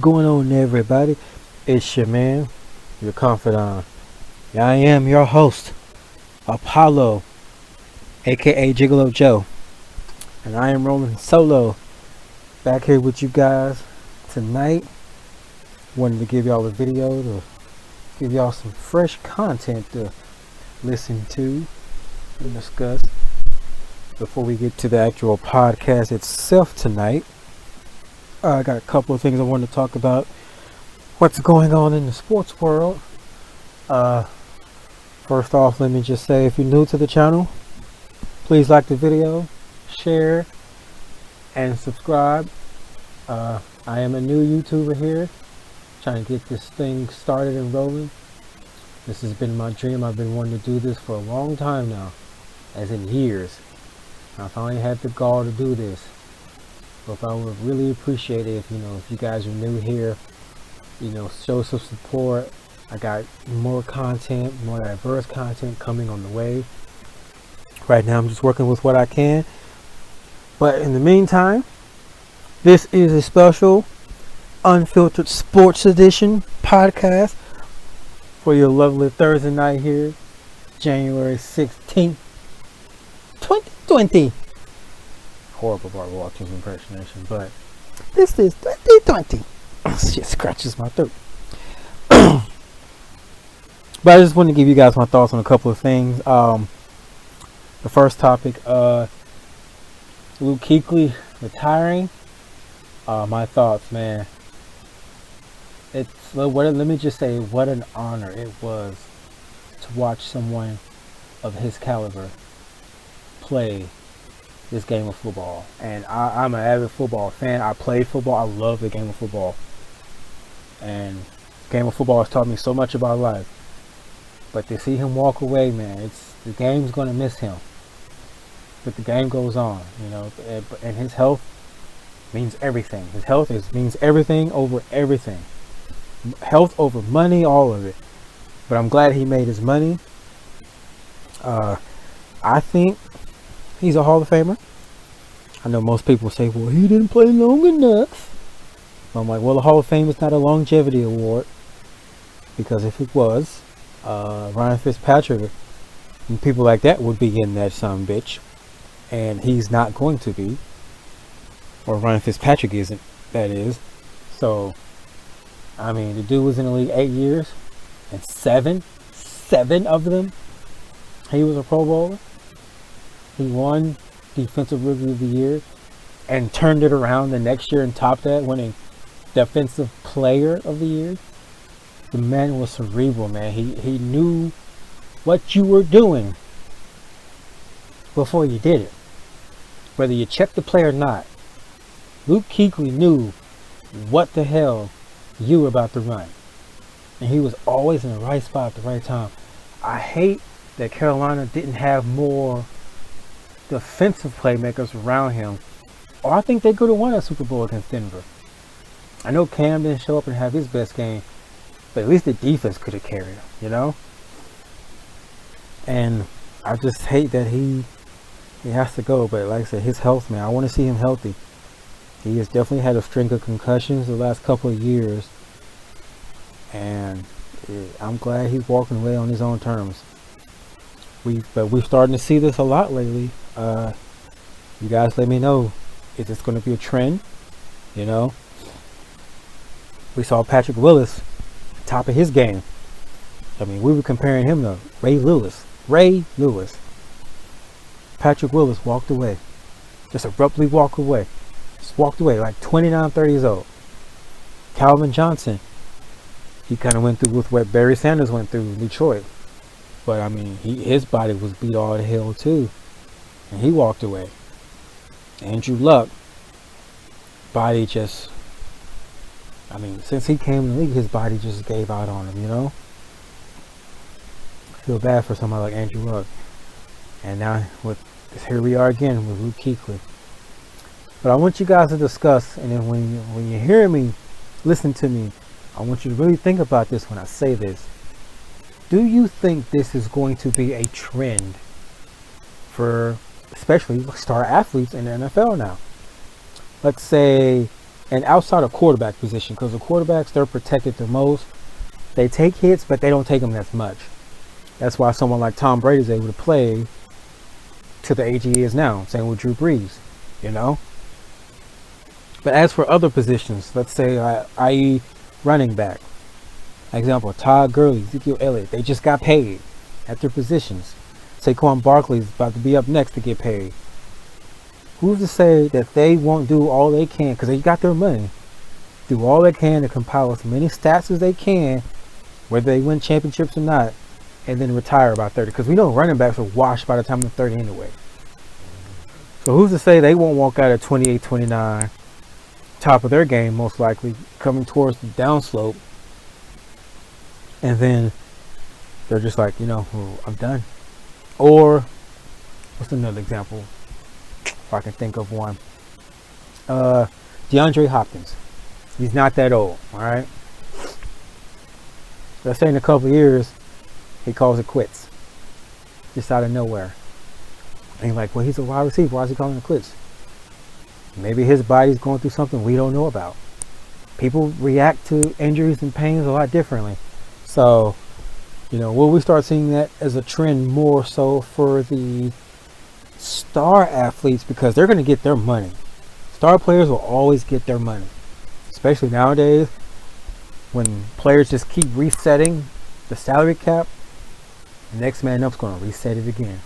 going on, everybody? It's your man, your confidant. I am your host, Apollo, aka Gigolo Joe, and I am rolling solo back here with you guys tonight. Wanted to give y'all a video to give y'all some fresh content to listen to and discuss before we get to the actual podcast itself tonight. I got a couple of things I wanted to talk about. What's going on in the sports world? First off, let me just say, if you're new to the channel, please like the video, share, and subscribe. I am a new YouTuber here, trying to get this thing started and rolling. This has been my dream. I've been wanting to do this for a long time now, as in years. I finally had the gall to do this. But I would really appreciate it if you guys are new here, show some support. I got more content, more diverse content coming on the way. Right now I'm just working with what I can. But in the meantime, this is a special Unfiltered Sports Edition podcast for your lovely Thursday night here, January 16th, 2020. Horrible Barbara Walters impersonation, but this is 2020. Shit scratches my throat. But I just want to give you guys my thoughts on a couple of things. The first topic, Luke Kuechly retiring. My thoughts, man. Let me just say, what an honor it was to watch someone of his caliber play this game of football. And I'm an avid football fan. I played football. I love the game of football. And the game of football has taught me so much about life. But to see him walk away, man, the game's going to miss him. But the game goes on, and his health means everything. His health means everything over everything. Health over money, all of it. But I'm glad he made his money. I think he's a Hall of Famer. I know most people say, well, he didn't play long enough. But I'm like, well, the Hall of Fame is not a longevity award. Because if it was, Ryan Fitzpatrick and people like that would be in that son bitch. And he's not going to be. Or Ryan Fitzpatrick isn't, that is. So, I mean, the dude was in the league 8 years. And seven of them, he was a Pro Bowler. He won Defensive Rookie of the Year and turned it around the next year and topped that, winning Defensive Player of the Year. The man was cerebral, man. He knew what you were doing before you did it. Whether you checked the play or not, Luke Kuechly knew what the hell you were about to run. And he was always in the right spot at the right time. I hate that Carolina didn't have more defensive playmakers around him, or I think they could have won a Super Bowl against Denver. I know Cam didn't show up and have his best game, but at least the defense could have carried him, And I just hate that he has to go. But like I said, his health, man, I want to see him healthy. He has definitely had a string of concussions the last couple of years, and I'm glad he's walking away on his own terms. But we're starting to see this a lot lately. You guys let me know, is this going to be a trend? We saw Patrick Willis top of his game. I mean, we were comparing him to Ray Lewis. Patrick Willis walked away. Just abruptly walked away. Just walked away like 29, 30 years old. Calvin Johnson, he kind of went through with what Barry Sanders went through in Detroit. But I mean, his body was beat all to hell too, and he walked away. Andrew Luck, body just, I mean, since he came in the league, his body just gave out on him, I feel bad for somebody like Andrew Luck. And now here we are again with Luke Kuechly. But I want you guys to discuss, and then when you hear me, listen to me, I want you to really think about this when I say this. Do you think this is going to be a trend for especially star athletes in the NFL now? Let's say And outside of quarterback position, because the quarterbacks, they're protected the most. They take hits, but they don't take them as much. That's why someone like Tom Brady is able to play to the age he is now. Same with Drew Brees, you know. But as for other positions, let's say, i.e. running back, example, Todd Gurley, Ezekiel Elliott, they just got paid at their positions. Saquon Barkley is about to be up next to get paid. Who's to say that they won't do all they can, because they got their money, do all they can to compile as many stats as they can, whether they win championships or not, and then retire by 30? Because we know running backs are washed by the time they're 30 anyway. So who's to say they won't walk out at 28, 29, top of their game, most likely, coming towards the downslope, and then they're just like, you know, well, I'm done. Or, what's another example? If I can think of one. DeAndre Hopkins. He's not that old, alright? Let's say in a couple of years, he calls it quits. Just out of nowhere. And you're like, well, he's a wide receiver. Why is he calling it quits? Maybe his body's going through something we don't know about. People react to injuries and pains a lot differently. So, you know, will we start seeing that as a trend more so for the star athletes, because they're going to get their money. Star players will always get their money, especially nowadays when players just keep resetting the salary cap. The next man up's going to reset it again.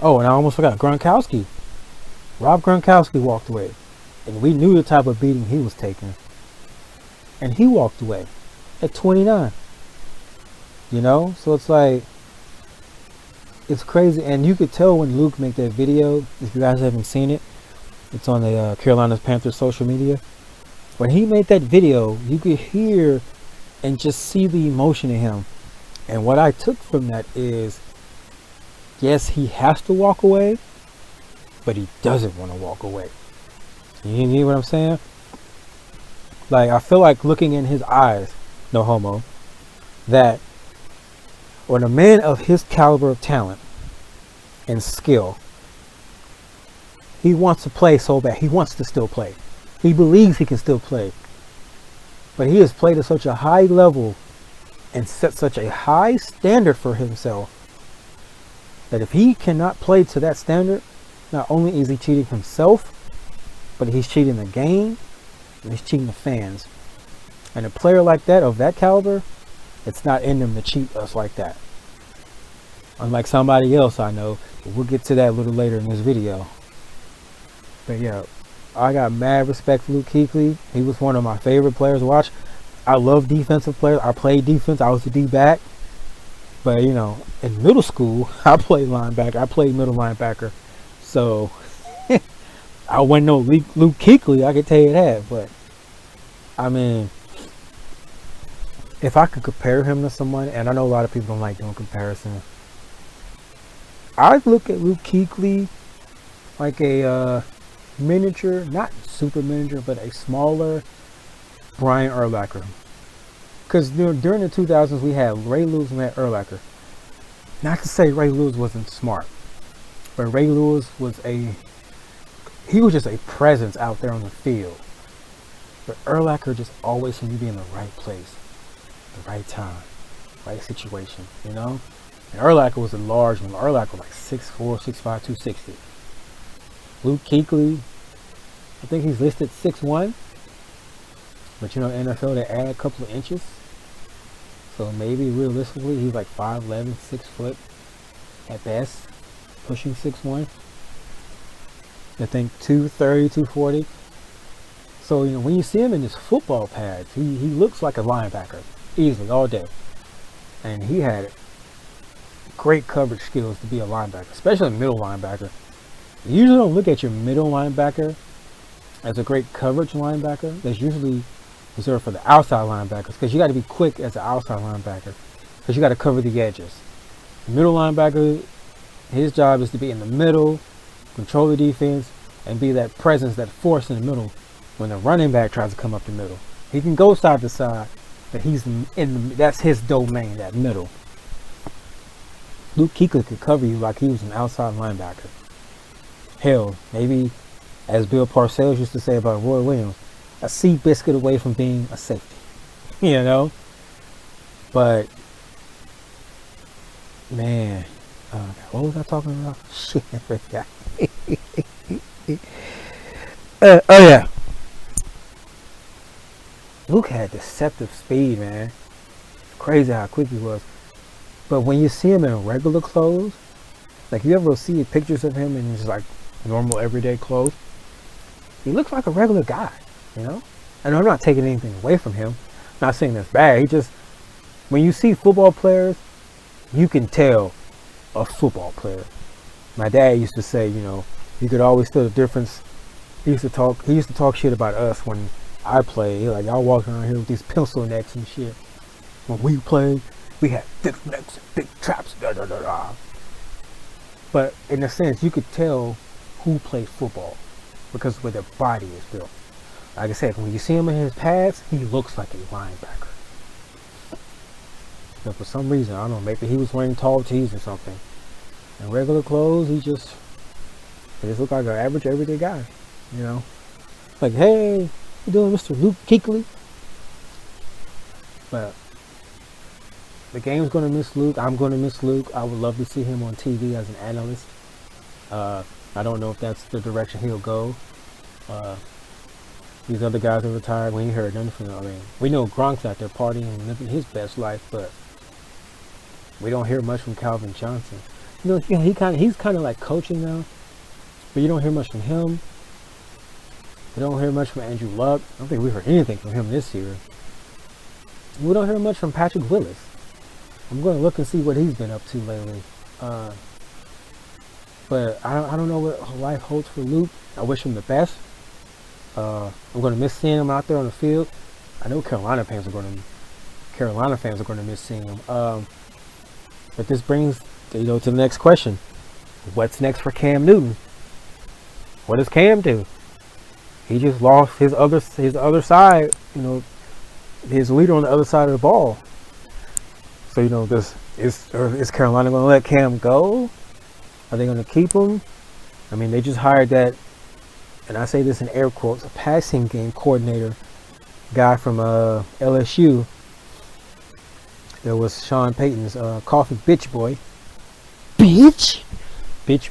Oh, and I almost forgot Gronkowski. Rob Gronkowski walked away, and we knew the type of beating he was taking, and he walked away at 29. You know, so it's like, it's crazy. And you could tell when Luke made that video, if you guys haven't seen it, it's on the Carolina Panthers social media. When he made that video, you could hear and just see the emotion in him. And what I took from that is, yes, he has to walk away, but he doesn't want to walk away. You hear what I'm saying? Like, I feel like looking in his eyes, no homo, that when a man of his caliber of talent and skill, he wants to play so bad. He wants to still play. He believes he can still play. But he has played at such a high level and set such a high standard for himself that if he cannot play to that standard, not only is he cheating himself, but he's cheating the game and he's cheating the fans. And a player like that, of that caliber, it's not in them to cheat us like that. Unlike somebody else I know. We'll get to that a little later in this video. But yeah, I got mad respect for Luke Kuechly. He was one of my favorite players to watch. I love defensive players. I played defense. I was a D-back. But, you know, in middle school, I played linebacker. I played middle linebacker. So, I wasn't no Luke Kuechly, I can tell you that. But, I mean, if I could compare him to someone, and I know a lot of people don't like doing comparisons, I look at Luke Kuechly like a miniature, not super miniature, but a smaller Brian Urlacher. Because during the 2000s, we had Ray Lewis and Matt Urlacher. Not to say Ray Lewis wasn't smart, but Ray Lewis was just a presence out there on the field. But Urlacher just always seemed to be in the right place, the right time, right situation, you know? And Urlacher was a large one. Urlacher was like 6'4", 6'5", 260. Luke Kuechly, I think he's listed 6'1". But you know, NFL, they add a couple of inches. So maybe realistically, he's like 5'11", 6 foot at best, pushing 6'1". I think 230, 240. So, you know, when you see him in his football pads, he looks like a linebacker easily all day. And he had great coverage skills to be a linebacker, especially a middle linebacker. You usually don't look at your middle linebacker as a great coverage linebacker. That's usually reserved for the outside linebackers, because you got to be quick as an outside linebacker, because you got to cover the edges. The middle linebacker, his job is to be in the middle, control the defense, and be that presence, that force in the middle when the running back tries to come up the middle. He can go side to side, but he's that's his domain, that middle. Luke Kuechly could cover you like he was an outside linebacker. Hell, maybe As Bill Parcells used to say about Roy Williams, a sea biscuit away from being a safety. You know? But, man, what was I talking about? Shit, I forgot. Oh, yeah. Luke had deceptive speed, man. Crazy how quick he was. But when you see him in regular clothes, like you ever see pictures of him in just like normal everyday clothes, he looks like a regular guy, you know? And I'm not taking anything away from him. I'm not saying that's bad. He just, when you see football players, you can tell a football player. My dad used to say, you know, you could always tell the difference. He used to talk shit about us when I played. Like, y'all walking around here with these pencil necks and shit. When we played, we had thick necks and big traps. Da, da, da, da. But in a sense, you could tell who plays football because of where their body is built. Like I said, when you see him in his pads, he looks like a linebacker. But for some reason, I don't know, maybe he was wearing tall tees or something. In regular clothes, he just looked like an average, everyday guy, you know? Like, hey, you doing, Mr. Luke Kuechly? But the game's going to miss Luke. I'm going to miss Luke. I would love to see him on TV as an analyst. I don't know if that's the direction he'll go. These other guys are retired. We ain't heard nothing from them. I mean, we know Gronk's out there partying and living his best life, but we don't hear much from Calvin Johnson. You know, he's kind of like coaching now, but you don't hear much from him. We don't hear much from Andrew Luck. I don't think we've heard anything from him this year. We don't hear much from Patrick Willis. I'm going to look and see what he's been up to lately. But I don't know what life holds for Luke. I wish him the best. I'm going to miss seeing him out there on the field. I know Carolina fans are going to miss seeing him. But this brings, to the next question. What's next for Cam Newton? What does Cam do? He just lost his other side, his leader on the other side of the ball. So, is Carolina going to let Cam go? Are they going to keep him? I mean, they just hired that, and I say this in air quotes, a passing game coordinator guy from LSU. There was Sean Payton's coffee bitch boy. Bitch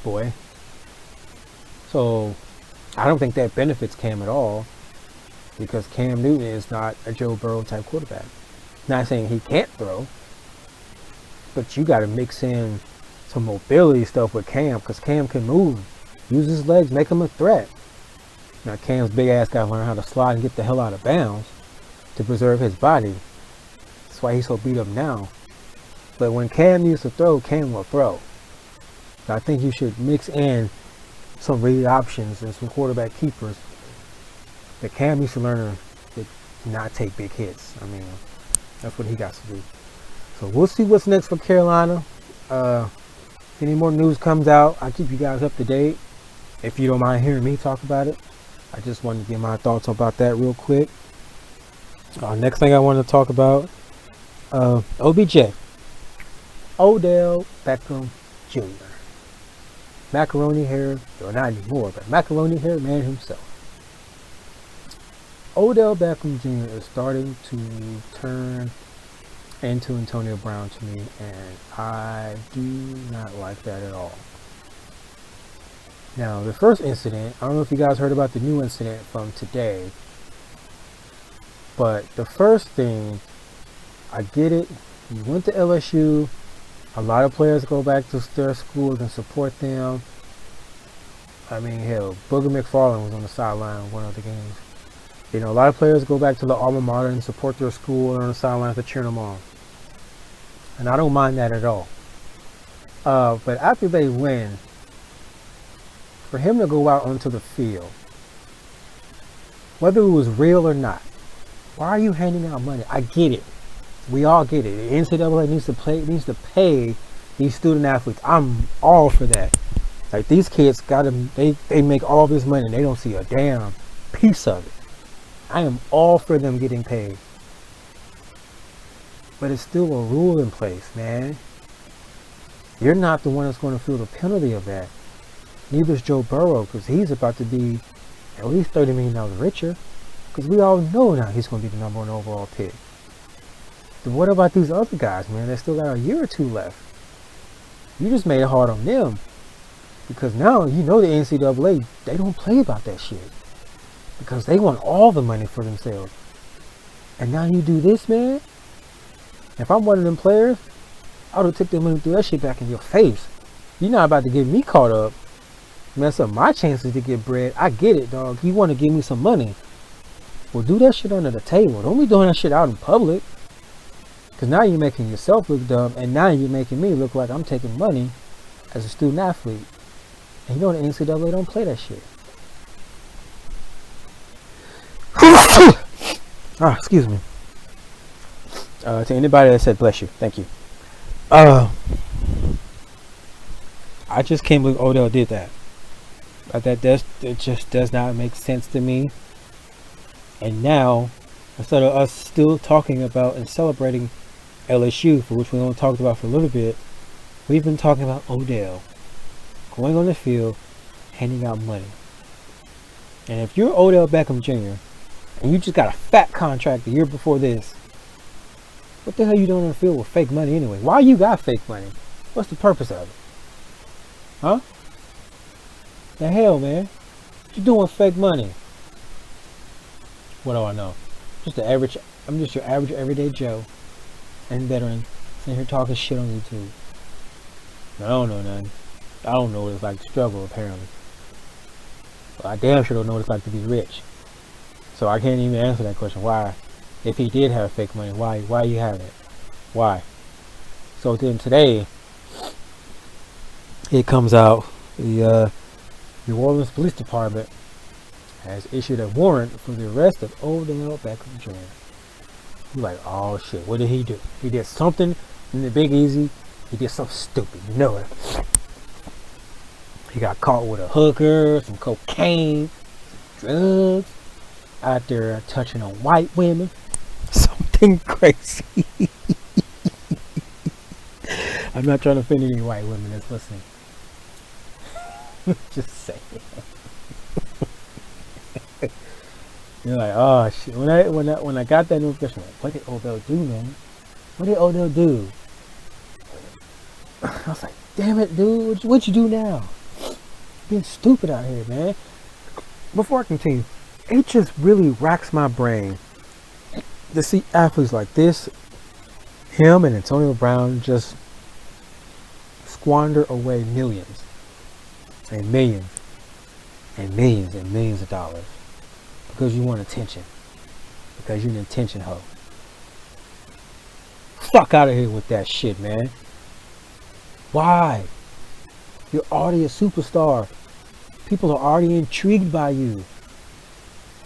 boy. So, I don't think that benefits Cam at all, because Cam Newton is not a Joe Burrow type quarterback. Not saying he can't throw, but you got to mix in some mobility stuff with Cam, because Cam can move, use his legs, make him a threat. Now Cam's big ass got to learn how to slide and get the hell out of bounds to preserve his body. That's why he's so beat up now. But when Cam used to throw, Cam will throw. So I think you should mix in some read options and some quarterback keepers. That Cam used to learn to not take big hits. I mean, that's what he got to do. So we'll see what's next for Carolina. If any more news comes out, I'll keep you guys up to date. If you don't mind hearing me talk about it. I just wanted to get my thoughts about that real quick. Next thing I want to talk about, OBJ. Odell Beckham Jr. Macaroni hair, or not anymore, but macaroni hair man himself. Odell Beckham Jr. is starting to turn into Antonio Brown to me, and I do not like that at all. Now, the first incident, I don't know if you guys heard about the new incident from today, but the first thing, I get it, he went to LSU, a lot of players go back to their schools and support them. I mean, hell, Booger McFarland was on the sideline one of the games. A lot of players go back to the alma mater and support their school and on the sidelines to cheer them on. And I don't mind that at all. But after they win, for him to go out onto the field, whether it was real or not, why are you handing out money? I get it. We all get it. The NCAA needs to pay these student athletes. I'm all for that. Like, these kids they make all this money and they don't see a damn piece of it. I am all for them getting paid. But it's still a rule in place, man. You're not the one that's going to feel the penalty of that. Neither is Joe Burrow, because he's about to be at least $30 million richer. Because we all know now he's going to be the number one overall pick. Then what about these other guys, man? They still got a year or two left. You just made it hard on them. Because now, you know the NCAA, they don't play about that shit. Because they want all the money for themselves. And now you do this, man? If I'm one of them players, I would have took that money and threw that shit back in your face. You're not about to get me caught up. Mess up my chances to get bread. I get it, dog. You want to give me some money. Well, do that shit under the table. Don't be doing that shit out in public. Because now you're making yourself look dumb. And now you're making me look like I'm taking money as a student athlete. And you know the NCAA don't play that shit. Excuse me. To anybody that said bless you, thank you. I just can't believe Odell did that. It just does not make sense to me. And now, instead of us still talking about and celebrating LSU, for which we only talked about for a little bit, we've been talking about Odell going on the field, handing out money. And if you're Odell Beckham Jr. and you just got a fat contract the year before this, what the hell are you doing on the field with fake money anyway? Why you got fake money? What's the purpose of it? Huh? The hell, man? What you doing with fake money? What do I know? I'm just your average everyday Joe and veteran sitting here talking shit on YouTube. I don't know nothing. I don't know what it's like to struggle, apparently. But I damn sure don't know what it's like to be rich. So I can't even answer that question. Why? If he did have fake money, why you have it? Why? So then today, it comes out, the New Orleans Police Department has issued a warrant for the arrest of Odell Beckham Jr. You're like, oh shit, what did he do? He did something in the Big Easy. He did something stupid, you know it. He got caught with a hooker, some cocaine, some drugs, out there touching on white women. Something crazy. I'm not trying to offend any white women that's listening. Just saying. You're like, oh shit. When I got that notification, like, what did Odell do, man? What did Odell do? I was like, damn it, dude. What'd you do now? Being stupid out here, man. Before I continue, it just really racks my brain to see athletes like this, him and Antonio Brown, just squander away millions and millions and millions and millions of dollars because you want attention, because you're an attention hoe. Fuck out of here with that shit, man. Why? You're already a superstar. People are already intrigued by you.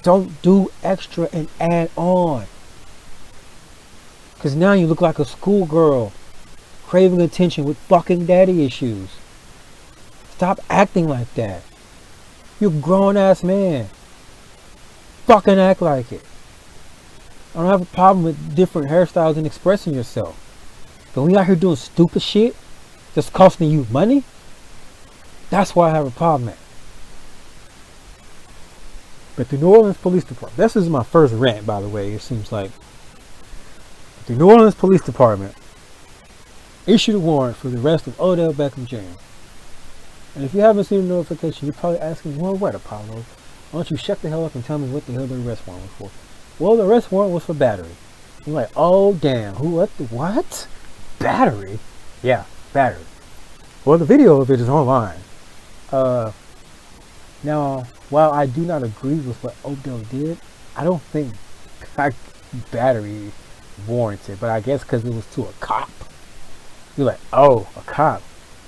Don't do extra and add on. Because now you look like a schoolgirl craving attention with fucking daddy issues. Stop acting like that. You're a grown ass man. Fucking act like it. I don't have a problem with different hairstyles and expressing yourself. But when you're out here doing stupid shit that's costing you money, that's why I have a problem at. But the New Orleans Police Department, this is my first rant, by the way, it seems like. The New Orleans Police Department issued a warrant for the arrest of Odell Beckham Jr. And if you haven't seen the notification, you're probably asking, well, what, Apollo? Why don't you shut the hell up and tell me what the hell the arrest warrant was for? Well, the arrest warrant was for battery. You're like, oh, damn. What? Battery? Yeah, battery. Well, the video of it is online. Now, while I do not agree with what Odell did, I don't think battery warranted. But I guess because it was to a cop. You're like, oh, a cop.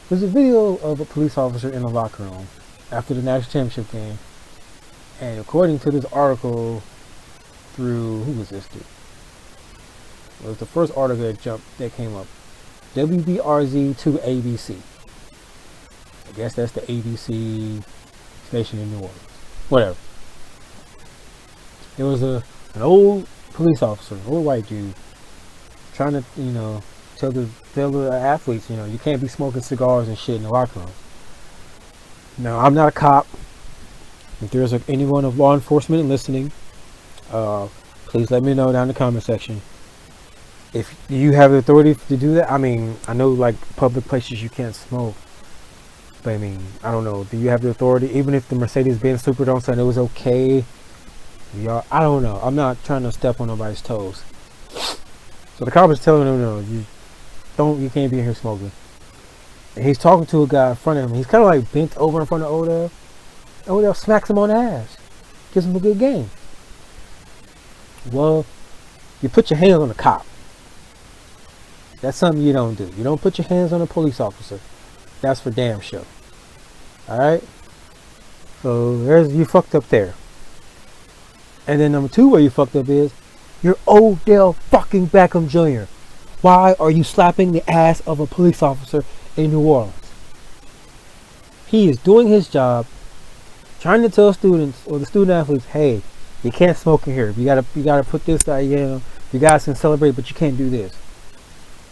There's a video of a police officer in the locker room after the national championship game. And according to this article through, who was this dude? It was the first article that came up. WBRZ to ABC. I guess that's the ABC station in New Orleans. Whatever. There was an old police officer, an old white dude, trying to, tell the athletes, you can't be smoking cigars and shit in the locker room. No, I'm not a cop. If there's anyone of law enforcement listening, please let me know down in the comment section. If you have the authority to do that, I mean, I know like public places you can't smoke, but I mean, I don't know. Do you have the authority? Even if the Mercedes-Benz Superdome said it was okay, y'all, I don't know. I'm not trying to step on nobody's toes. So the cop was telling him, no, you can't be in here smoking. And he's talking to a guy in front of him. He's kind of like bent over in front of Odell. Odell smacks him on the ass, gives him a good game. Well, you put your hands on the cop. That's something you don't do. You don't put your hands on a police officer. That's for damn sure. Alright? So you fucked up there. And then number 2 where you fucked up is, you're Odell fucking Beckham Jr. Why are you slapping the ass of a police officer in New Orleans? He is doing his job, trying to tell students or the student athletes, hey, you can't smoke in here. You gotta put this out, you know, you guys can celebrate, but you can't do this.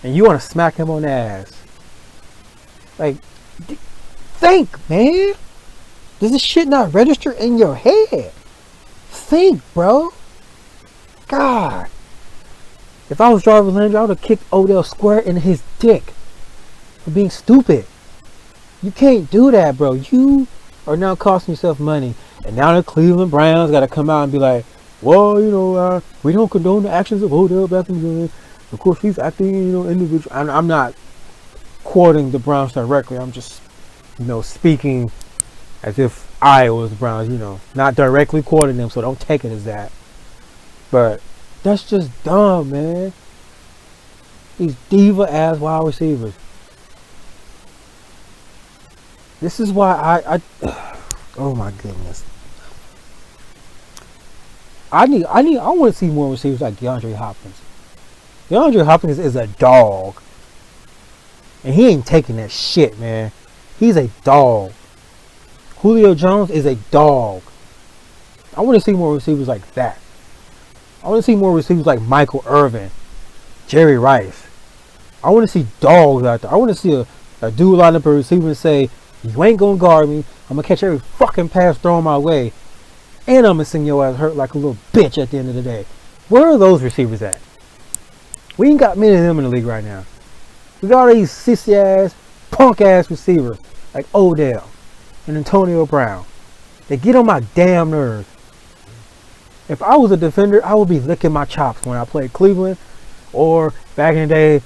And you want to smack him on the ass. Like, think, man. Does this shit not register in your head? Think, bro. God. If I was Jarvis Landry, I would have kicked Odell square in his dick for being stupid. You can't do that, bro. You are now costing yourself money. And now the Cleveland Browns got to come out and be like, well, you know, we don't condone the actions of Odell Beckham Jr. Of course, he's acting, you know, individual. I'm not quoting the Browns directly. I'm just, you know, speaking as if I was the Browns, you know, not directly quoting them, so don't take it as that. But that's just dumb, man. These diva-ass wide receivers. This is why I oh my goodness. I want to see more receivers like DeAndre Hopkins. DeAndre Hopkins is a dog. And he ain't taking that shit, man. He's a dog. Julio Jones is a dog. I want to see more receivers like that. I want to see more receivers like Michael Irvin, Jerry Rice. I want to see dogs out there. I want to see a dude line up a receiver and say, you ain't going to guard me. I'm going to catch every fucking pass thrown my way. And I'm going to send your ass hurt like a little bitch at the end of the day. Where are those receivers at? We ain't got many of them in the league right now. We got all these sissy ass, punk ass receivers like Odell and Antonio Brown. They get on my damn nerves. If I was a defender, I would be licking my chops when I played Cleveland or back in the day,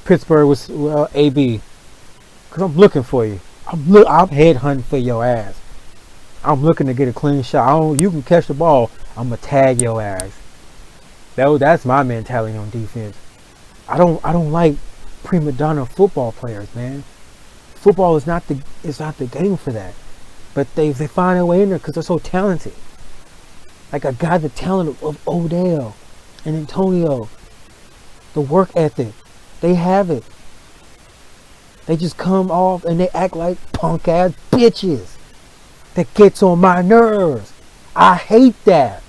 Pittsburgh was AB. Because I'm looking for you. I'm head hunting for your ass. I'm looking to get a clean shot. You can catch the ball. I'm going to tag your ass. That's my mentality on defense. I don't like prima donna football players, man. Football is not the game for that. But they find a way in there because they're so talented. Like I got the talent of Odell and Antonio. The work ethic. They have it. They just come off and they act like punk ass bitches. That gets on my nerves. I hate that.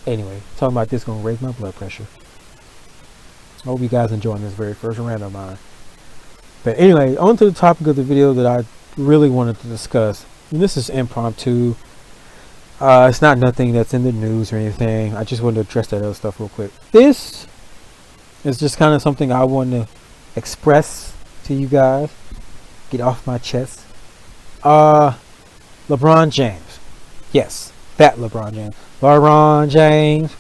Anyway, talking about this gonna raise my blood pressure. I hope you guys enjoying this very first rant of mine. But anyway, on to the topic of the video that I really wanted to discuss. And this is impromptu. It's not nothing that's in the news or anything. I just wanted to address that other stuff real quick. This is just kind of something I want to express to you guys. Get off my chest. LeBron James. Yes, that LeBron James. LeBron James.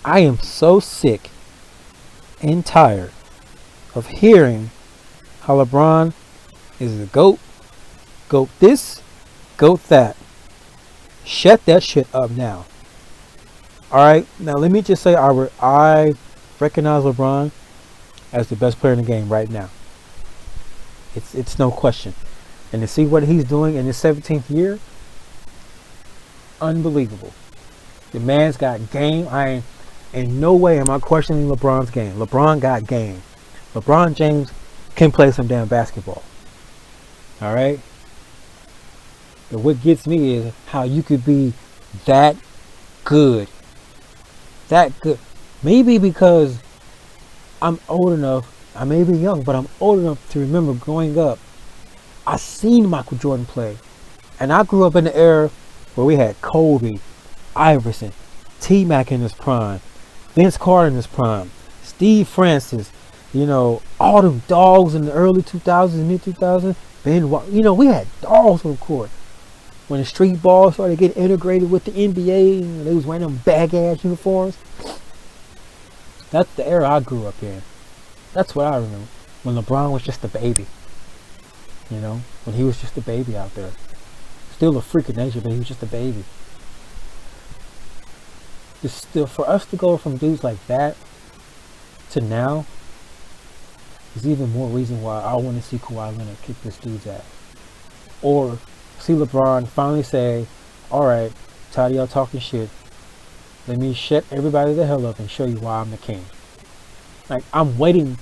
I am so sick and tired of hearing how LeBron is the GOAT. GOAT this, GOAT that. Shut that shit up now. Alright, now let me just say I recognize LeBron as the best player in the game right now. It's no question. And to see what he's doing in his 17th year, unbelievable. The man's got game. In no way am I questioning LeBron's game. LeBron got game. LeBron James can play some damn basketball. Alright? But what gets me is how you could be that good. That good. Maybe because I'm old enough, I may be young, but I'm old enough to remember growing up I seen Michael Jordan play. And I grew up in the era where we had Kobe, Iverson, T-Mac in his prime, Vince Carter in his prime, Steve Francis, all them dogs in the early 2000s, mid 2000s. We had dogs on the court. When the street ball started getting integrated with the NBA, and they was wearing them bag-ass uniforms. That's the era I grew up in. That's what I remember. When LeBron was just a baby. When he was just a baby out there. Still a freak of nature, but he was just a baby. For us to go from dudes like that to now is even more reason why I want to see Kawhi Leonard kick this dude's ass. Or see LeBron finally say, alright, tired of y'all talking shit. Let me shut everybody the hell up and show you why I'm the king. Like, I'm waiting.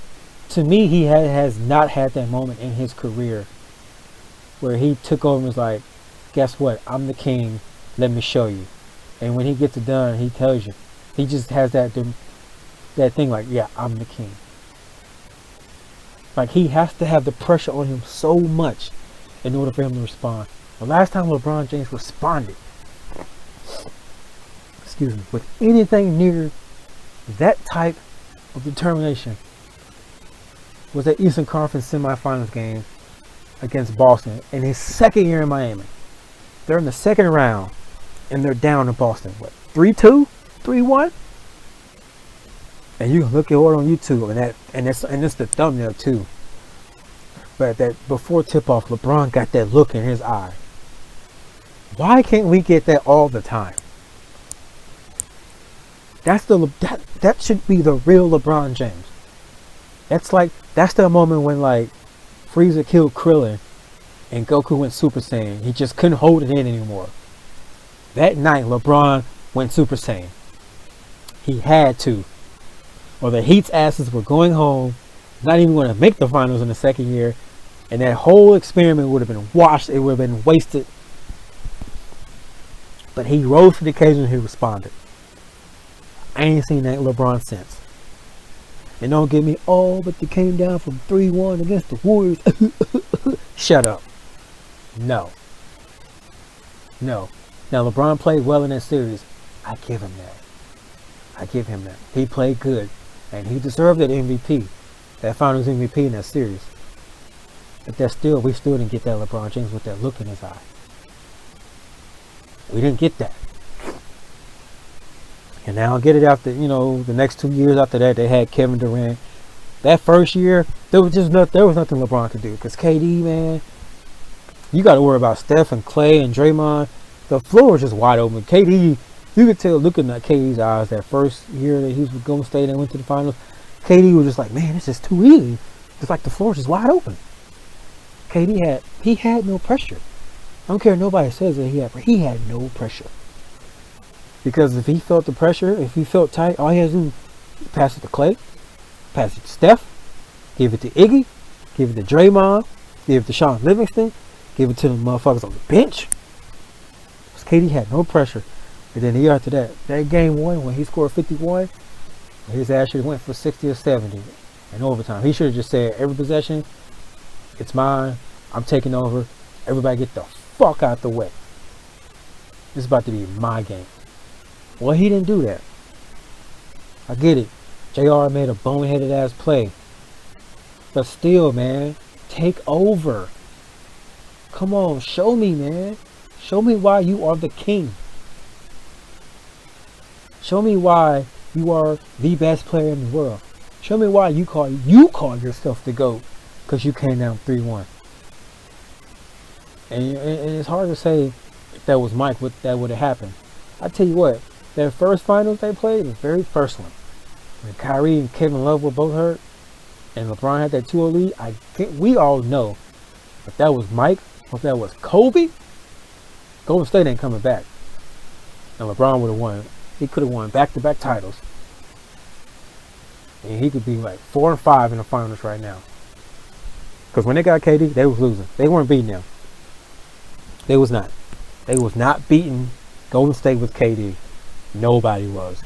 To me, he has not had that moment in his career where he took over and was like, guess what? I'm the king. Let me show you. And when he gets it done, he tells you. He just has that thing like, yeah, I'm the king. Like, he has to have the pressure on him so much in order for him to respond. The last time LeBron James responded, with anything near that type of determination was that Eastern Conference semifinals game against Boston in his second year in Miami. They're in the second round and they're down to Boston. What, 3-2? 3-1? And you can look at it on YouTube and it's the thumbnail too. But that before tip-off, LeBron got that look in his eye. Why can't we get that all the time? That should be the real LeBron James. That's the moment when like Frieza killed Krillin and Goku went Super Saiyan. He just couldn't hold it in anymore. That night LeBron went Super Saiyan. He had to. Or the Heat's asses were going home, not even going to make the finals in the second year, and that whole experiment would have been washed. It would have been wasted. But he rose to the occasion and he responded. I ain't seen that LeBron since. And don't get me, but they came down from 3-1 against the Warriors. Shut up. No. Now LeBron played well in that series. I give him that. He played good. And he deserved that MVP. That finals MVP in that series. But we still didn't get that LeBron James with that look in his eye. We didn't get that. And now get it after, the next 2 years after that, they had Kevin Durant. That first year, there was nothing LeBron could do. Because KD, man, you got to worry about Steph and Clay and Draymond. The floor was just wide open. KD, you could tell looking at KD's eyes that first year that he was with Golden State and went to the finals. KD was just like, man, this is too easy. It's like the floor is just wide open. KD had no pressure. I don't care if nobody says that he had no pressure. Because if he felt the pressure, if he felt tight, all he had to do was pass it to Clay, pass it to Steph, give it to Iggy, give it to Draymond, give it to Sean Livingston, give it to the motherfuckers on the bench. Because KD had no pressure. And then the year after that game one when he scored 51, his ass should have went for 60 or 70 in overtime. He should have just said, every possession, it's mine, I'm taking over, everybody get the fuck out the way. This is about to be my game. Well, he didn't do that. I get it. JR made a boneheaded ass play. But still, man, take over. Come on, show me, man. Show me why you are the king. Show me why you are the best player in the world. Show me why you call yourself the GOAT because you came down 3-1. And it's hard to say if that was Mike, that would have happened. I tell you what, that first finals they played, the very first one, when Kyrie and Kevin Love were both hurt, and LeBron had that 2-0 lead, we all know if that was Mike or if that was Kobe, Golden State ain't coming back. And LeBron would have won. He could have won back-to-back titles. And he could be like 4-5 in the finals right now. Because when they got KD, they was losing. They weren't beating them. They was not. They was not beating Golden State with KD. Nobody was.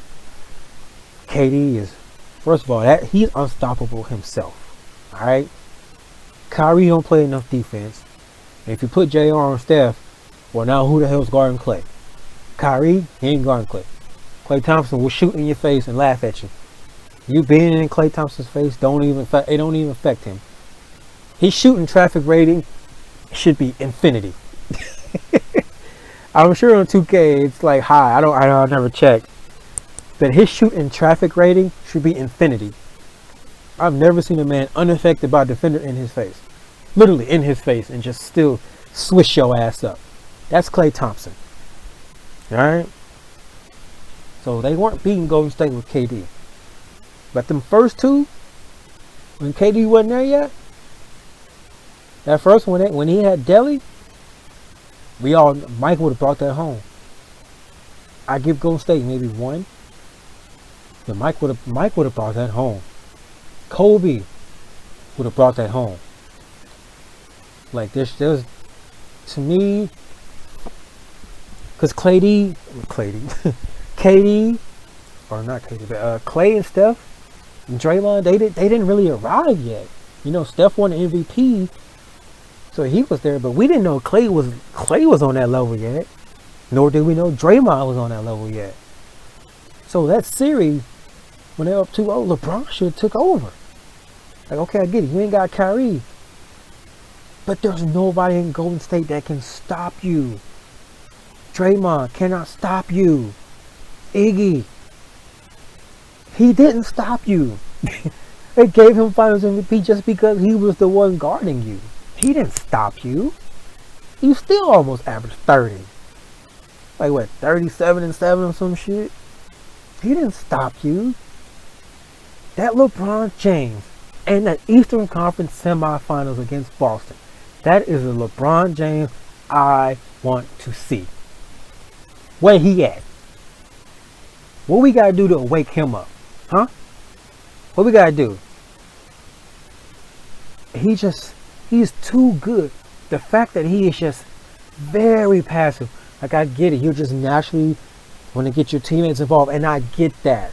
KD is, first of all, he's unstoppable himself. Alright? Kyrie don't play enough defense. And if you put JR on Steph, well, now who the hell's guarding Clay? Kyrie, he ain't guarding Clay. Klay Thompson will shoot in your face and laugh at you. You being in Klay Thompson's face it don't even affect him. His shooting traffic rating should be infinity. I'm sure on 2K it's like high. I never checked. But his shooting traffic rating should be infinity. I've never seen a man unaffected by a defender in his face. Literally in his face, and just still swish your ass up. That's Klay Thompson. Alright? So they weren't beating Golden State with KD. But them first two, when KD wasn't there yet, that first one, when he had Delly, Mike would have brought that home. I give Golden State maybe one, but Mike would have brought that home. Kobe would have brought that home. Like there's to me, because KD, or not KD, but Clay and Steph and Draymond, they didn't really arrive yet. You know, Steph won the MVP, so he was there, but we didn't know Clay was on that level yet. Nor did we know Draymond was on that level yet. So that series, when they were up 2-0, LeBron should have took over. Like, okay, I get it. You ain't got Kyrie. But there's nobody in Golden State that can stop you. Draymond cannot stop you. Iggy, he didn't stop you. They gave him Finals MVP just because he was the one guarding you. He didn't stop you. You still almost averaged 30. Like what, 37-7 or some shit? He didn't stop you. That LeBron James and that Eastern Conference semifinals against Boston, that is the LeBron James I want to see. Where he at? What we gotta do to wake him up? Huh? What we gotta do? He's too good. The fact that he is just very passive. Like, I get it. You just naturally want to get your teammates involved. And I get that.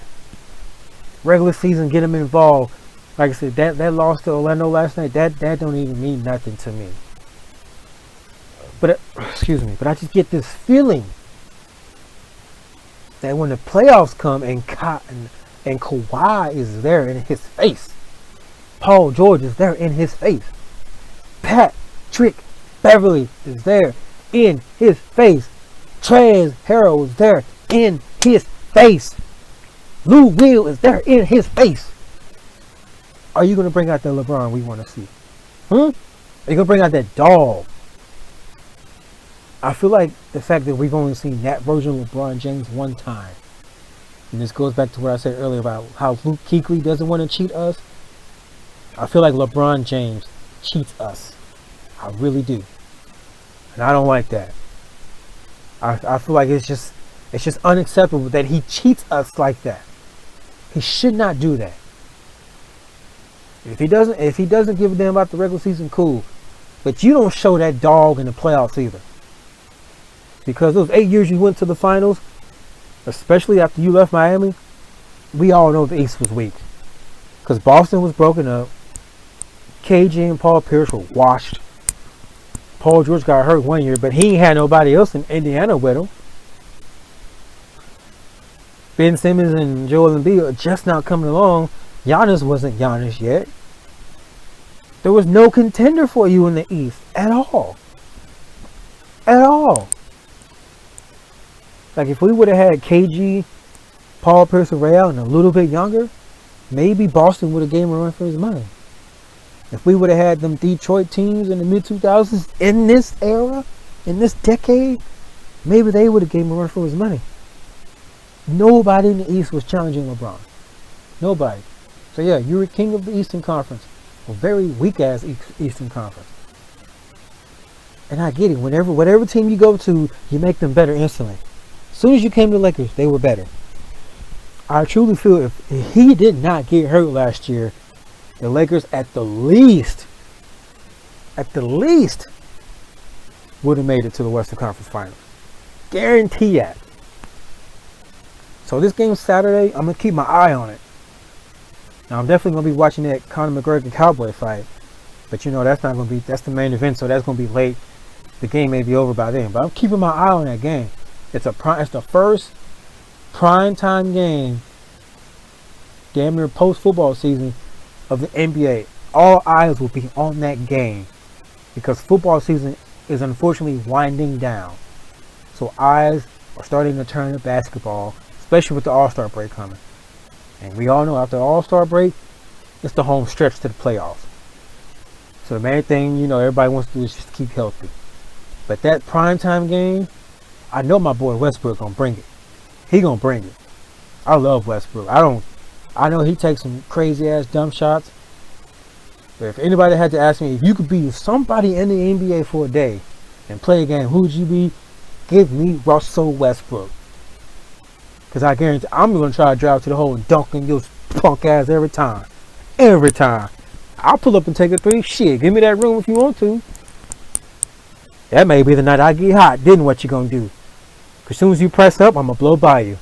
Regular season, get them involved. Like I said, that loss to Orlando last night, that don't even mean nothing to me. But, excuse me, but I just get this feeling that when the playoffs come and Kawhi is there in his face, Paul George is there in his face, Patrick Beverly is there in his face, Trez Harrell is there in his face, Lou Will is there in his face. Are you going to bring out the LeBron we want to see? Are you going to bring out that dog? I feel like the fact that we've only seen that version of LeBron James one time, and this goes back to what I said earlier about how Luke Kuechly doesn't want to cheat us. I feel like LeBron James cheats us. I really do. And I don't like that. I feel like it's just unacceptable that he cheats us like that. He should not do that. If he doesn't give a damn about the regular season, cool. But you don't show that dog in the playoffs either. Because those 8 years you went to the finals, especially after you left Miami, we all know the East was weak. Because Boston was broken up. KG and Paul Pierce were washed. Paul George got hurt one year, but he ain't had nobody else in Indiana with him. Ben Simmons and Joel Embiid are just now coming along. Giannis wasn't Giannis yet. There was no contender for you in the East at all. At all. Like, if we would have had KG, Paul Pierce, and Ray Allen a little bit younger, maybe Boston would have gave him a run for his money. If we would have had them Detroit teams in the mid-2000s in this era, in this decade, maybe they would have gave him a run for his money. Nobody in the East was challenging LeBron. Nobody. So yeah, you're a king of the Eastern Conference. A very weak-ass Eastern Conference. And I get it. Whatever team you go to, you make them better instantly. As soon as you came to the Lakers, they were better. I truly feel if he did not get hurt last year, the Lakers at the least would have made it to the Western Conference Finals. Guarantee that. So this game Saturday, I'm going to keep my eye on it. Now I'm definitely going to be watching that Conor McGregor Cowboy fight. But you know, that's the main event, so that's going to be late. the game may be over by then. But I'm keeping my eye on that game. It's the first prime time game, damn near post football season of the NBA. All eyes will be on that game because football season is unfortunately winding down. So eyes are starting to turn to basketball, especially with the All-Star break coming. And we all know after the All-Star break, it's the home stretch to the playoffs. So the main thing, everybody wants to do is just keep healthy. But that primetime game, I know my boy Westbrook gonna bring it. He gonna bring it. I love Westbrook. I know he takes some crazy ass dumb shots. But if anybody had to ask me if you could be somebody in the NBA for a day and play a game, who would you be? Give me Russell Westbrook. Because I guarantee I'm going to try to drive to the hole and dunk in your punk ass every time. Every time. I'll pull up and take a three. Shit, give me that room if you want to. That may be the night I get hot. Then what you going to do? As soon as you press up, I'm going to blow by you.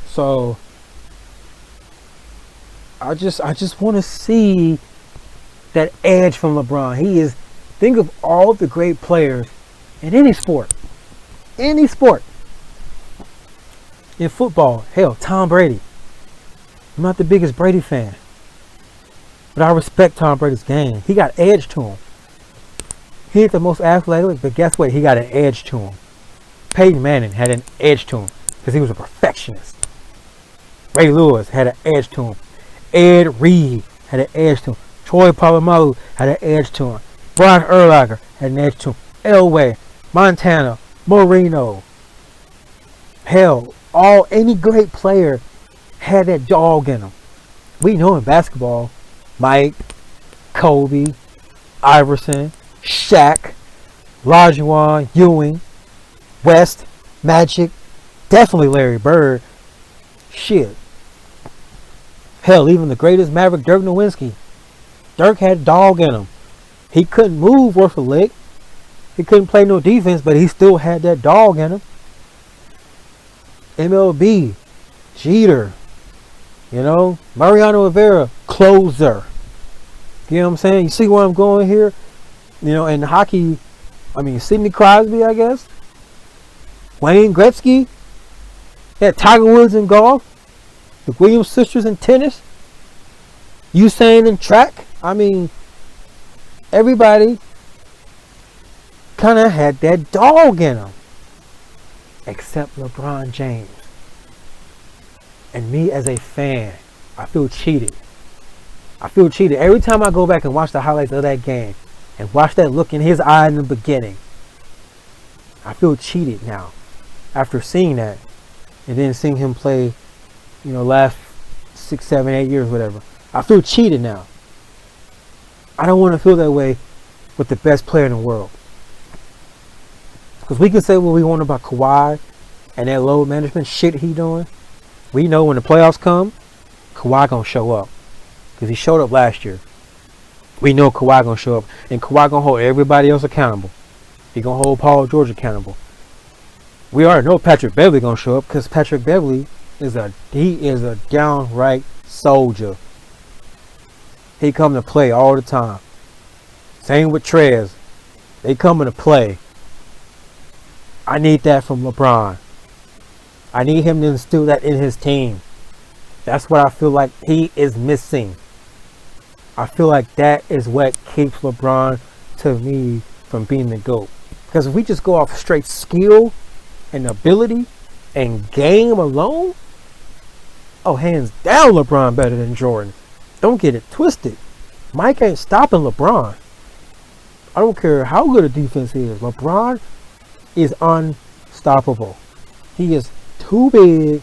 So I just want to see that edge from LeBron. Think of all the great players in any sport. Any sport. In football, hell, Tom Brady. I'm not the biggest Brady fan, but I respect Tom Brady's game. He got edge to him. He ain't the most athletic, but guess what? He got an edge to him. Peyton Manning had an edge to him because he was a perfectionist. Ray Lewis had an edge to him. Ed Reed had an edge to him. Troy Polamalu had an edge to him. Brian Urlacher had an edge to him. Elway, Montana, Marino. Hell, any great player had that dog in him. We know in basketball, Mike, Kobe, Iverson, Shaq, Olajuwon, Ewing, West, Magic, definitely Larry Bird. Shit. Hell, even the greatest Maverick, Dirk Nowitzki. Dirk had dog in him. He couldn't move worth a lick. He couldn't play no defense, but he still had that dog in him. MLB, Jeter, Mariano Rivera, closer. You know what I'm saying? You see where I'm going here? In hockey, Sidney Crosby, I guess. Wayne Gretzky. Yeah, Tiger Woods in golf. The Williams sisters in tennis. Usain in track. Everybody kind of had that dog in them. Except LeBron James. And me as a fan, I feel cheated. Every time I go back and watch the highlights of that game and watch that look in his eye in the beginning, I feel cheated now. After seeing that and then seeing him play, last 6, 7, 8 years, whatever. I feel cheated now. I don't want to feel that way with the best player in the world. Because we can say what we want about Kawhi and that load management shit he doing. We know when the playoffs come, Kawhi gonna show up. Because he showed up last year. We know Kawhi gonna show up. And Kawhi gonna hold everybody else accountable. He gonna hold Paul George accountable. We already know Patrick Beverly gonna show up because Patrick Beverly is a downright soldier. He come to play all the time. Same with Trez. They coming to play. I need that from LeBron. I need him to instill that in his team. That's what I feel like he is missing. I feel like that is what keeps LeBron, to me, from being the GOAT. Because if we just go off straight skill and ability and game alone, hands down LeBron better than Jordan. Don't get it twisted. Mike ain't stopping LeBron. I don't care how good a defense he is. LeBron is unstoppable. He is too big,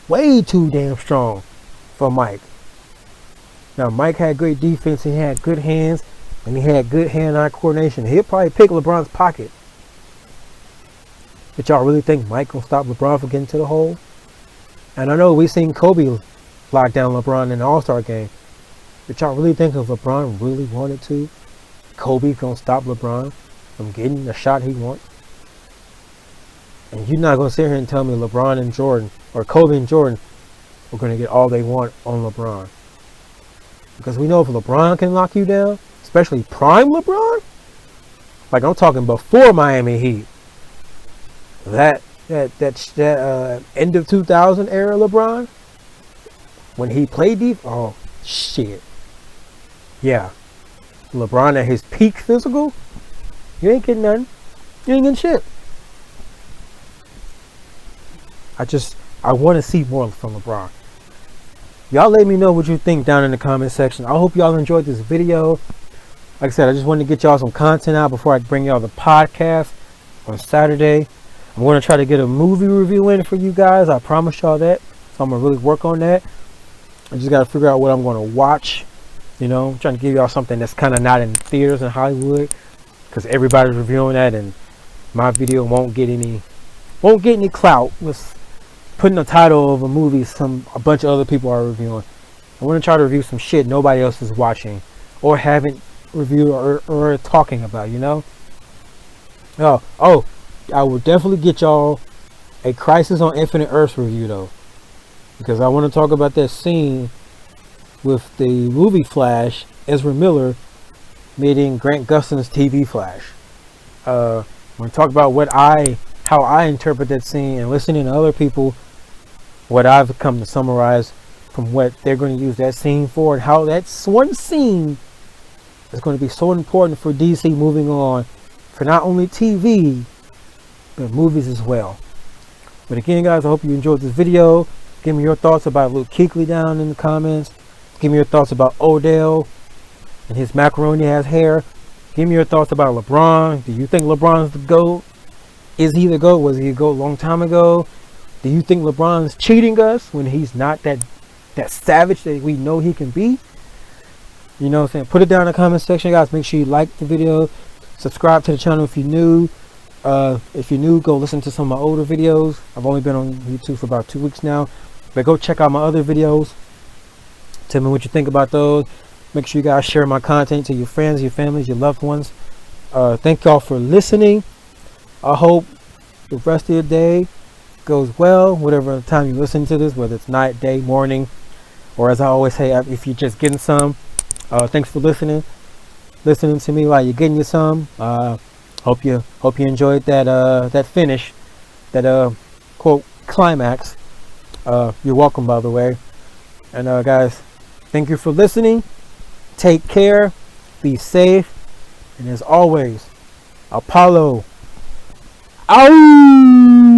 way too damn strong for Mike. Now, Mike had great defense. He had good hands, and he had good hand-eye coordination. He'll probably pick LeBron's pocket. But y'all really think Mike gonna stop LeBron from getting to the hole? And I know we seen Kobe lock down LeBron in the All-Star game. But y'all really think if LeBron really wanted to, Kobe gonna stop LeBron from getting the shot he wants? And you're not gonna sit here and tell me LeBron and Jordan, or Kobe and Jordan, are gonna get all they want on LeBron. Because we know if LeBron can lock you down, especially prime LeBron, like I'm talking before Miami Heat, that end of 2000 era LeBron, when he played deep, oh shit, yeah, LeBron at his peak physical, you ain't getting nothing, you ain't getting shit. I want to see more from LeBron. Y'all let me know what you think down in the comment section. I hope y'all enjoyed this video. Like I said, I just wanted to get y'all some content out before I bring y'all the podcast on Saturday. I'm going to try to get a movie review in for you guys. I promise y'all that. So I'm going to really work on that. I just got to figure out what I'm going to watch. You know, I'm trying to give y'all something that's kind of not in theaters in Hollywood, because everybody's reviewing that, and my video won't get any clout with putting the title of a movie a bunch of other people are reviewing. I want to try to review some shit nobody else is watching or haven't reviewed or talking about, you know? Oh, I will definitely get y'all a Crisis on Infinite Earths review though, because I want to talk about that scene with the movie Flash, Ezra Miller meeting Grant Gustin's TV Flash. I'm going to talk about how I interpret that scene, and listening to other people, what I've come to summarize from what they're going to use that scene for, and how that one scene is going to be so important for DC moving on, for not only TV, but movies as well. But again, guys, I hope you enjoyed this video. Give me your thoughts about Luke Kuechly down in the comments. Give me your thoughts about Odell and his macaroni ass hair. Give me your thoughts about LeBron. Do you think LeBron's the GOAT? Is he the GOAT? Was he a GOAT a long time ago? Do you think LeBron's cheating us when he's not that savage that we know he can be? You know what I'm saying? Put it down in the comment section, guys. Make sure you like the video. Subscribe to the channel if you're new. If you're new, go listen to some of my older videos. I've only been on YouTube for about 2 weeks now. But go check out my other videos. Tell me what you think about those. Make sure you guys share my content to your friends, your families, your loved ones. Thank y'all for listening. I hope the rest of your day goes well, whatever time you listen to this, whether it's night, day, morning, or as I always say, if you're just getting some, thanks for listening to me while you're getting you some. Hope you enjoyed that finish, that quote climax. You're welcome, by the way. And guys, thank you for listening. Take care, be safe, and as always, Apollo. Ow!